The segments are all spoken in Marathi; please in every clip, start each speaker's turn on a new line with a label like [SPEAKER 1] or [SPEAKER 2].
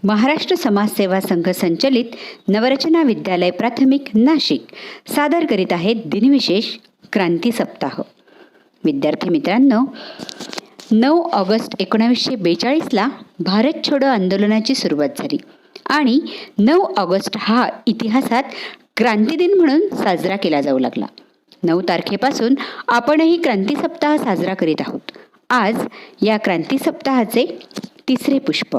[SPEAKER 1] महाराष्ट्र समाजसेवा संघ संचलित नवरचना विद्यालय प्राथमिक नाशिक सादर करीत आहेत दिनविशेष क्रांती सप्ताह. विद्यार्थी मित्रांनो, 9 ऑगस्ट 1942ला भारत छोडो आंदोलनाची सुरुवात झाली आणि 9 ऑगस्ट हा इतिहासात क्रांती दिन म्हणून साजरा केला जाऊ लागला. 9 तारखेपासून आपणही क्रांती सप्ताह साजरा करीत आहोत. आज या क्रांती सप्ताहाचे तिसरे पुष्प.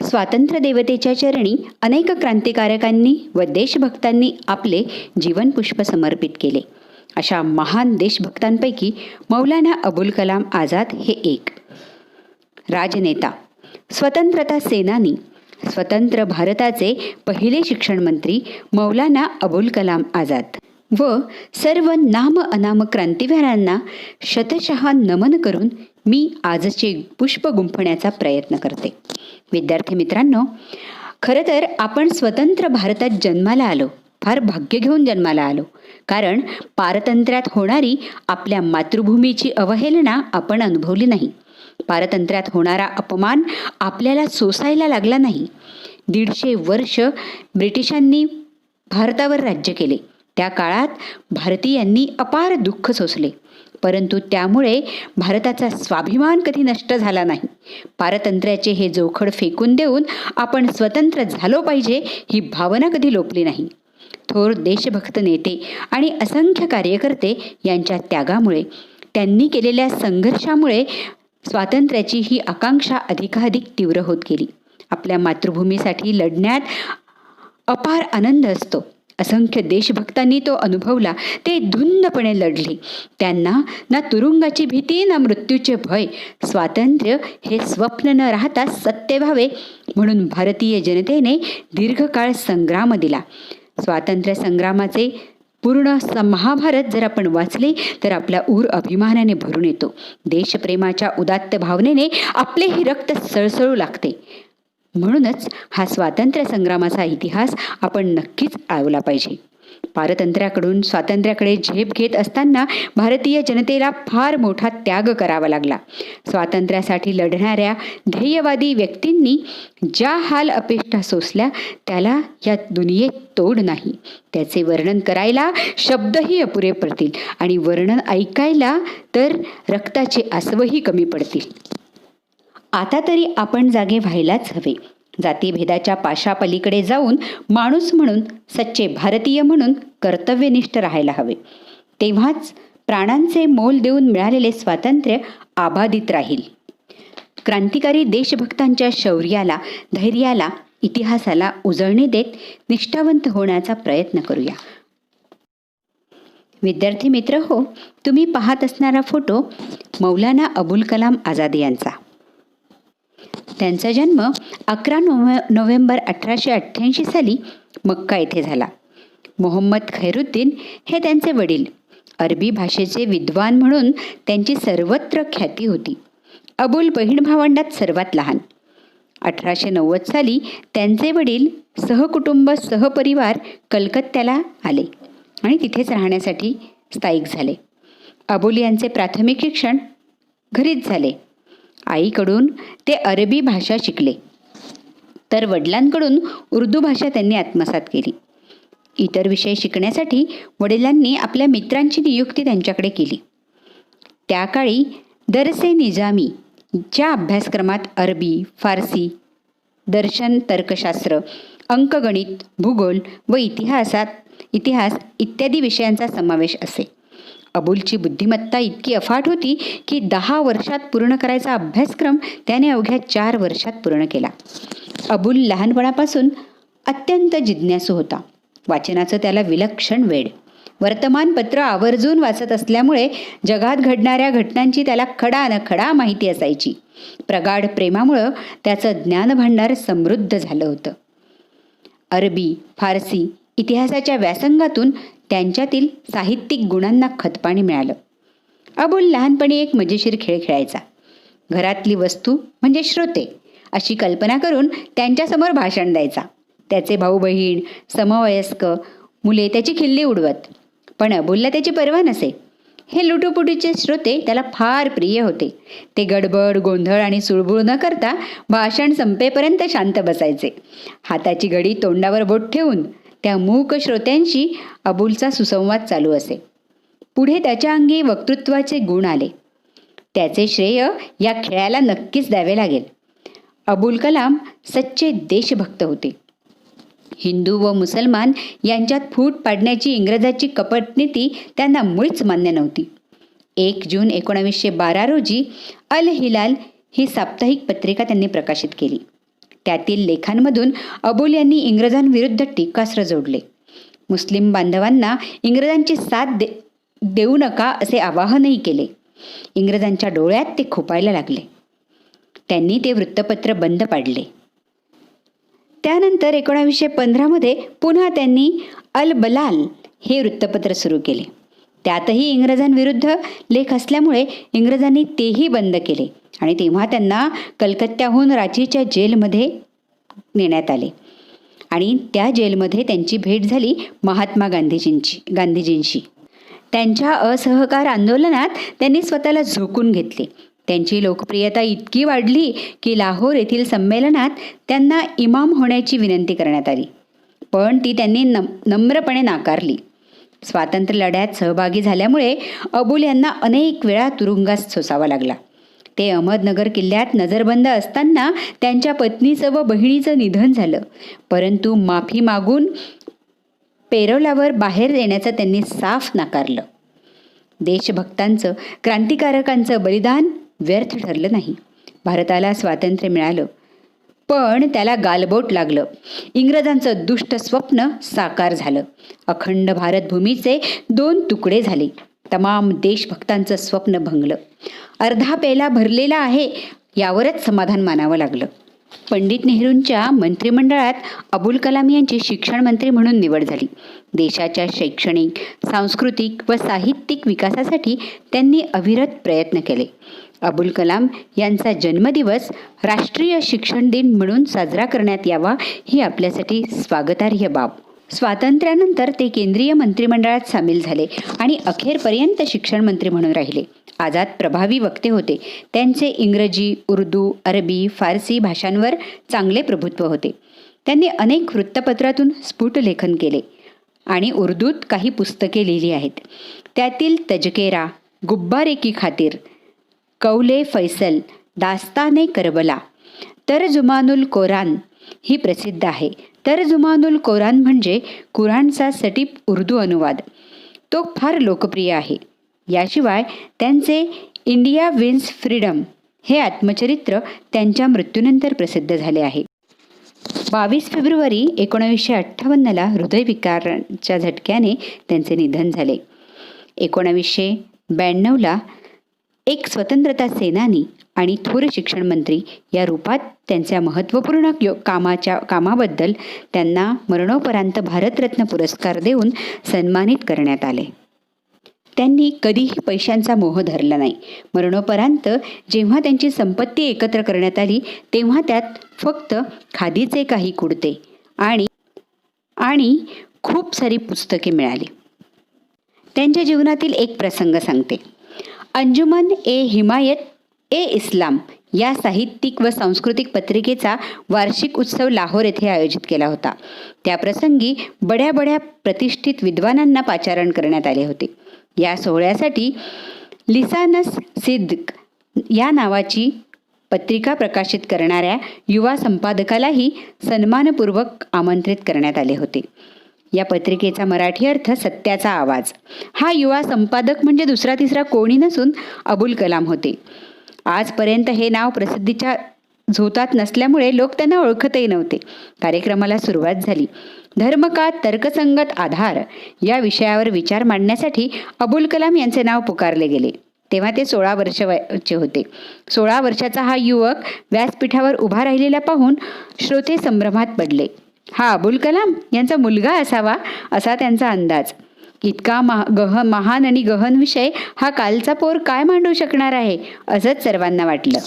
[SPEAKER 1] स्वातंत्र्य देवतेच्या चरणी अनेक क्रांतिकारकांनी व देशभक्तांनी आपले जीवनपुष्प समर्पित केले. अशा महान देशभक्तांपैकी मौलाना अबुल कलाम आझाद हे एक. राजनेता, स्वतंत्रता सेनानी, स्वतंत्र भारताचे पहिले शिक्षण मंत्री मौलाना अबुल कलाम आझाद व सर्व नाम अनाम क्रांतिवीरांना शतशः नमन करून मी आजचे पुष्प गुंफण्याचा प्रयत्न करते. विद्यार्थी मित्रांनो, खरं तर आपण स्वतंत्र भारतात जन्माला आलो, फार भाग्य घेऊन जन्माला आलो. कारण पारतंत्र्यात होणारी आपल्या मातृभूमीची अवहेलना आपण अनुभवली नाही. पारतंत्र्यात होणारा अपमान आपल्याला सोसायला लागला नाही. 150 वर्ष ब्रिटिशांनी भारतावर राज्य केले. त्या काळात भारतीयांनी अपार दुःख सोसले, परंतु त्यामुळे भारताचा स्वाभिमान कधी नष्ट झाला नाही. पारतंत्र्याचे हे जोखड फेकून देऊन आपण स्वतंत्र झालो पाहिजे ही भावना कधी लोपली नाही. थोर देशभक्त नेते आणि असंख्य कार्यकर्ते यांच्या त्यागामुळे, त्यांनी केलेल्या संघर्षामुळे स्वातंत्र्याची ही आकांक्षा अधिकाधिक तीव्र होत गेली. आपल्या मातृभूमीसाठी लढण्यात अपार आनंद असतो. असंख्य देशभक्तांनी तो अनुभवला. ते धुंदपणे लढले. त्यांना ना तुरुंगाची भीती ना मृत्यूचे भय. स्वातंत्र्य हे स्वप्न न राहता सत्य व्हावे म्हणून भारतीय जनतेने दीर्घकाळ संग्राम दिला. स्वातंत्र्य संग्रामाचे पूर्ण महाभारत जर आपण वाचले तर आपला ऊर अभिमानाने भरून येतो. देशप्रेमाच्या उदात्त भावनेने आपले हे रक्त सळसळू लागते. म्हणूनच हा स्वातंत्र्य संग्रामाचा इतिहास आपण नक्कीच आळवला पाहिजे. पारतंत्र्याकडून स्वातंत्र्याकडे झेप घेत असताना भारतीय जनतेला फार मोठा त्याग करावा लागला. स्वातंत्र्यासाठी लढणाऱ्या ध्येयवादी व्यक्तींनी ज्या हाल अपेष्टा सोसल्या त्याला या दुनियेत तोड नाही. त्याचे वर्णन करायला शब्दही अपुरे पडतील आणि वर्णन ऐकायला तर रक्ताचे आसवही कमी पडतील. आता तरी आपण जागे व्हायलाच हवे. जातीभेदाच्या पाशापलीकडे जाऊन माणूस म्हणून, सच्चे भारतीय म्हणून कर्तव्यनिष्ठ राहायला हवे. तेव्हाच प्राणांचे मोल देऊन मिळालेले स्वातंत्र्य अबाधित राहील. क्रांतिकारी देशभक्तांच्या शौर्याला, धैर्याला, इतिहासाला उजळणी देत निष्ठावंत होण्याचा प्रयत्न करूया. विद्यार्थी मित्र हो, तुम्ही पाहत असणारा फोटो मौलाना अबुल कलाम आझाद यांचा. त्यांचा जन्म 11 नोव्हेंबर 1888 साली मक्का येथे झाला. मोहम्मद खैरुद्दीन हे त्यांचे वडील. अरबी भाषेचे विद्वान म्हणून त्यांची सर्वत्र ख्याती होती. अबुल बहीण भावंडात सर्वात लहान. 1890 साली त्यांचे वडील सहकुटुंब सहपरिवार कलकत्त्याला आले आणि तिथेच राहण्यासाठी स्थायिक झाले. अबुल यांचे प्राथमिक शिक्षण घरीच झाले. आईकडून ते अरबी भाषा शिकले, तर वडिलांकडून उर्दू भाषा त्यांनी आत्मसात केली. इतर विषय शिकण्यासाठी वडिलांनी आपल्या मित्रांची नियुक्ती त्यांच्याकडे केली. त्या काळी दरसे निजामी च्या अभ्यासक्रमात अरबी, फारसी, दर्शन, तर्कशास्त्र, अंकगणित, भूगोल व इतिहास इत्यादी विषयांचा समावेश असे. अबुलची बुद्धिमत्ता इतकी अफाट होती की 10 वर्षात पूर्ण करायचा अभ्यासक्रम त्याने अवघ्या 4 वर्षात पूर्ण केला. अबुल लहानपणापासून अत्यंत जिज्ञासू होता. वाचनाचं त्याला विलक्षण वेड. वर्तमानपत्र आवर्जून वाचत असल्यामुळे जगात घडणाऱ्या घटनांची त्याला खडा माहिती असायची. प्रगाढ प्रेमामुळं त्याचं ज्ञानभांडार समृद्ध झालं होतं. अरबी, फारसी, इतिहासाच्या व्यासंगातून त्यांच्यातील साहित्यिक गुणांना खतपाणी मिळालं. अबुल लहानपणी एक मजेशीर खेळ खेळायचा. घरातली वस्तू म्हणजे श्रोते अशी कल्पना करून त्यांच्यासमोर भाषण द्यायचा. त्याचे भाऊ बहीण, समवयस्क मुले त्याची खिल्ली उडवत, पण अबुलला त्याची पर्वा नसे. हे लुटूपुटीचे श्रोते त्याला फार प्रिय होते. ते गडबड गोंधळ आणि सुळबुळ न करता भाषण संपेपर्यंत शांत बसायचे. हाताची घडी तोंडावर बोट ठेवून त्या मूक श्रोत्यांशी अबुलचा सुसंवाद चालू असे. पुढे त्याच्या अंगी वक्तृत्वाचे गुण आले. त्याचे श्रेय या खेळाला नक्कीच द्यावे लागेल. अबुल कलाम सच्चे देशभक्त होते. हिंदू व मुसलमान यांच्यात फूट पाडण्याची इंग्रजाची कपटनीती त्यांना मुळीच मान्य नव्हती. 1 जून 1912 रोजी अल हिलाल ही साप्ताहिक पत्रिका त्यांनी प्रकाशित केली. त्यातील लेखांमधून अबुल यांनी इंग्रजांविरुद्ध टीकास्त्र जोडले. मुस्लिम बांधवांना इंग्रजांची साथ देऊ नका असे आवाहनही केले. इंग्रजांच्या डोळ्यात ते खुपायला लागले. त्यांनी ते वृत्तपत्र बंद पाडले. त्यानंतर 1915 पुन्हा त्यांनी अल बलाल हे वृत्तपत्र सुरू केले. त्यातही इंग्रजांविरुद्ध लेख असल्यामुळे इंग्रजांनी तेही बंद केले आणि तेव्हा त्यांना कलकत्त्याहून रांचीच्या जेलमध्ये नेण्यात आले आणि त्या जेलमध्ये त्यांची भेट झाली महात्मा गांधीजींशी. त्यांच्या असहकार आंदोलनात त्यांनी स्वतःला झोकून घेतले. त्यांची लोकप्रियता इतकी वाढली की लाहोर येथील संमेलनात त्यांना इमाम होण्याची विनंती करण्यात आली, पण ती त्यांनी नम्रपणे नाकारली. स्वातंत्र्य लढ्यात सहभागी झाल्यामुळे अबुल यांना अनेक वेळा तुरुंगात सोसावा लागला. ते अहमदनगर किल्ल्यात नजरबंद असताना त्यांच्या पत्नीचं व बहिणीचं निधन झालं, परंतु माफी मागून पेरोलावर बाहेर येण्याचं त्यांनी साफ नाकारलं. देशभक्तांचं, क्रांतिकारकांचं बलिदान व्यर्थ ठरलं नाही. भारताला स्वातंत्र्य मिळालं, पण त्याला गालबोट लागलं. इंग्रजांचं दुष्ट स्वप्न साकार झालं. अखंड भारतभूमीचे 2 तुकडे झाले. तमाम देशभक्तांचं स्वप्न भंगलं. अर्धा पेला भरलेला आहे यावरच समाधान मानावं लागलं. पंडित नेहरूंच्या मंत्रिमंडळात अबुल कलाम यांची शिक्षण मंत्री म्हणून निवड झाली. देशाच्या शैक्षणिक, सांस्कृतिक व साहित्यिक विकासासाठी त्यांनी अविरत प्रयत्न केले. अबुल कलाम यांचा जन्मदिवस राष्ट्रीय शिक्षण दिन म्हणून साजरा करण्यात यावा ही आपल्यासाठी स्वागतार्ह बाब. स्वातंत्र्यानंतर ते केंद्रीय मंत्रिमंडळात सामील झाले आणि अखेरपर्यंत शिक्षण मंत्री म्हणून राहिले. आझाद प्रभावी वक्ते होते. त्यांचे इंग्रजी, उर्दू, अरबी, फारसी भाषांवर चांगले प्रभुत्व होते. त्यांनी अनेक वृत्तपत्रातून स्फुट लेखन केले आणि उर्दूत काही पुस्तके लिहिली आहेत. त्यातील तजकेरा, गुब्बारे की खातिर, कौले फैसल, दास्ताने करबला, तर्जुमानुल कोरान ही प्रसिद्ध आहे. तर्जुमानुल कोरान म्हणजे कुराणचा सटीप उर्दू अनुवाद. तो फार लोकप्रिय आहे. याशिवाय त्यांचे इंडिया विन्स फ्रीडम हे आत्मचरित्र त्यांच्या मृत्यूनंतर प्रसिद्ध झाले आहे. 22 फेब्रुवारी 1958 हृदयविकाराच्या झटक्याने त्यांचे निधन झाले. 1992 एक स्वतंत्रता सेनानी आणि थोर शिक्षण मंत्री या रूपात त्यांच्या महत्त्वपूर्ण कामाबद्दल त्यांना मरणोपरांत भारतरत्न पुरस्कार देऊन सन्मानित करण्यात आले. त्यांनी कधीही पैशांचा मोह धरला नाही. मरणोपरांत जेव्हा त्यांची संपत्ती एकत्र करण्यात आली तेव्हा त्यात फक्त खादीचे काही कुडते आणि खूप सारी पुस्तके मिळाली. त्यांच्या जीवनातील एक प्रसंग सांगते. अंजुमन ए हिमायत ए इस्लाम या साहित्यिक व सांस्कृतिक पत्रिकेचा वार्षिक उत्सव लाहोर येथे आयोजित केला होता. त्याप्रसंगी बड्या प्रतिष्ठित विद्वानांना पाचारण करण्यात आले होते. या सोहळ्यासाठी लिसानस सिद्क या नावाची पत्रिका प्रकाशित करणाऱ्या युवा संपादकालाही सन्मानपूर्वक आमंत्रित करण्यात आले होते. या पत्रिकेचा मराठी अर्थ सत्याचा आवाज. हा युवा संपादक म्हणजे दुसरा तिसरा कोणी नसून अबुल कलाम होते. आजपर्यंत हे नाव प्रसिद्धीच्या झोतात नसल्यामुळे लोक त्यांना ओळखतही नव्हते. कार्यक्रमाला सुरुवात झाली. धर्म का तर्कसंगत आधार या विषयावर विचार मांडण्यासाठी अबुल कलाम यांचे नाव पुकारले गेले. तेव्हा ते 16 वर्षाचे होते. 16 वर्षाचा हा युवक व्यासपीठावर उभा राहिलेला पाहून श्रोते संभ्रमात पडले. हा अबुल कलाम यांचा मुलगा असावा असा त्यांचा अंदाज. इतका महान आणि गहन विषय हा कालचा पोर काय मांडू शकणार आहे असंच सर्वांना वाटलं.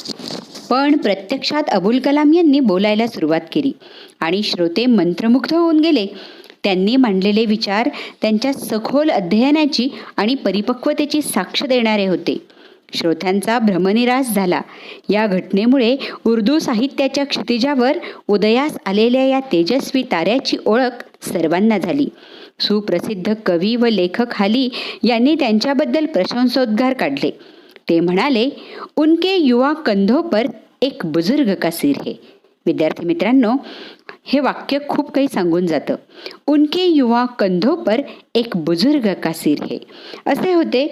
[SPEAKER 1] पण प्रत्यक्षात अबुल कलाम यांनी बोलायला सुरुवात केली आणि श्रोते मंत्रमुग्ध होऊन गेले. त्यांनी मांडलेले विचार त्यांच्या सखोल अध्ययनाची आणि परिपक्वतेची साक्ष देणारे होते. श्रोत्यांचा भ्रमनिरास झाला. या घटनेमुळे उर्दू साहित्याच्या क्षितिजावर उदयास आलेल्या या तेजस्वी ताऱ्याची ओळख सर्वांना झाली. सुप्रसिद्ध कवी व लेखक हाली यांनी त्यांच्याबद्दल प्रशंसोद्गार काढले. ते म्हणाले, उनके युवा कंधों पर एक बुजुर्ग का सिर है. विद्यार्थी मित्रांनो, हे वाक्य खूप काही सांगून जातं. उनके युवा कंधों पर एक बुजुर्ग का सिर है. असे होते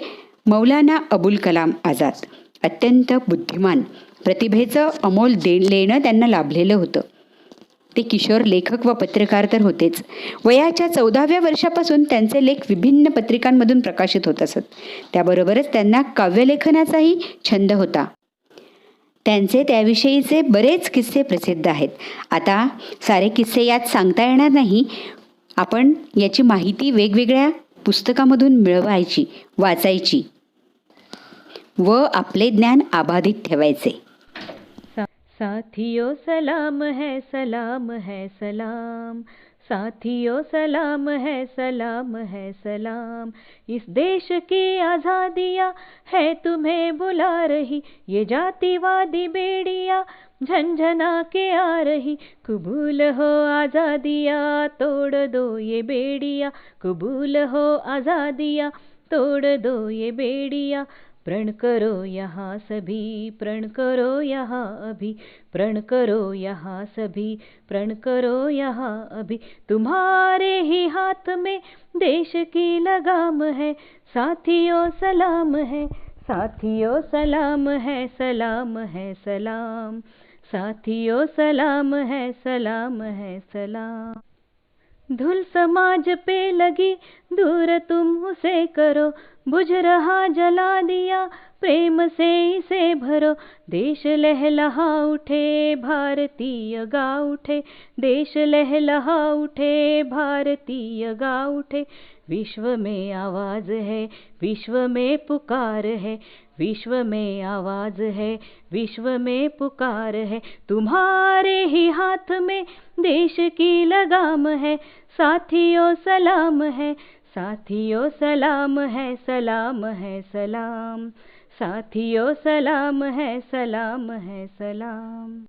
[SPEAKER 1] मौलाना अबुल कलाम आझाद. अत्यंत बुद्धिमान, प्रतिभेचं अमोल लेणं त्यांना लाभलेलं होतं. ते किशोर लेखक व पत्रकार तर होतेच. वयाच्या 14व्या वर्षापासून त्यांचे लेख विभिन्न पत्रिकांमधून प्रकाशित होत असत. त्याबरोबरच त्यांना काव्यलेखनाचाही छंद होता. त्यांचे त्याविषयीचे बरेच किस्से प्रसिद्ध आहेत. आता सारे किस्से यात सांगता येणार नाही. आपण याची माहिती वेगवेगळ्या पुस्तकामधून मिळवायची, वाचायची व आपले ज्ञान अबाधित ठेवायचे.
[SPEAKER 2] साथियों सलाम है सलाम है सलाम, साथियों सलाम है सलाम है सलाम, इस देश की आज़ादियाँ है तुम्हें बुला रही, ये जातिवादी बेड़ियाँ झंझना के आ रही, कबूल हो आज़ादियाँ तोड़ दो ये बेड़ियाँ, कबूल हो आज़ादियाँ तोड़ दो ये बेड़ियाँ, प्रण करो यहाँ सभी, प्रण करो यहाँ अभी, प्रण करो यहाँ सभी, प्रण करो यहाँ अभी, तुम्हारे ही हाथ में देश की लगाम है, साथियों सलाम है, साथियों सलाम है, सलाम है सलाम, साथियों सलाम है, सलाम है सलाम। धुल समाज पे लगी दूर तुम उसे करो, बुझ रहा जला दिया प्रेम से इसे भरो, देश लहलहा उठे भारतीय गा उठे, देश लहलहा उठे भारतीय गा उठे, विश्व में आवाज़ है, विश्व में पुकार है, विश्व में आवाज़ है, विश्व में पुकार है, तुम्हारे ही हाथ में देश की लगाम है, साथियों सलाम है, साथियों सलाम है, सलाम है सलाम, साथियों सलाम है, सलाम है सलाम।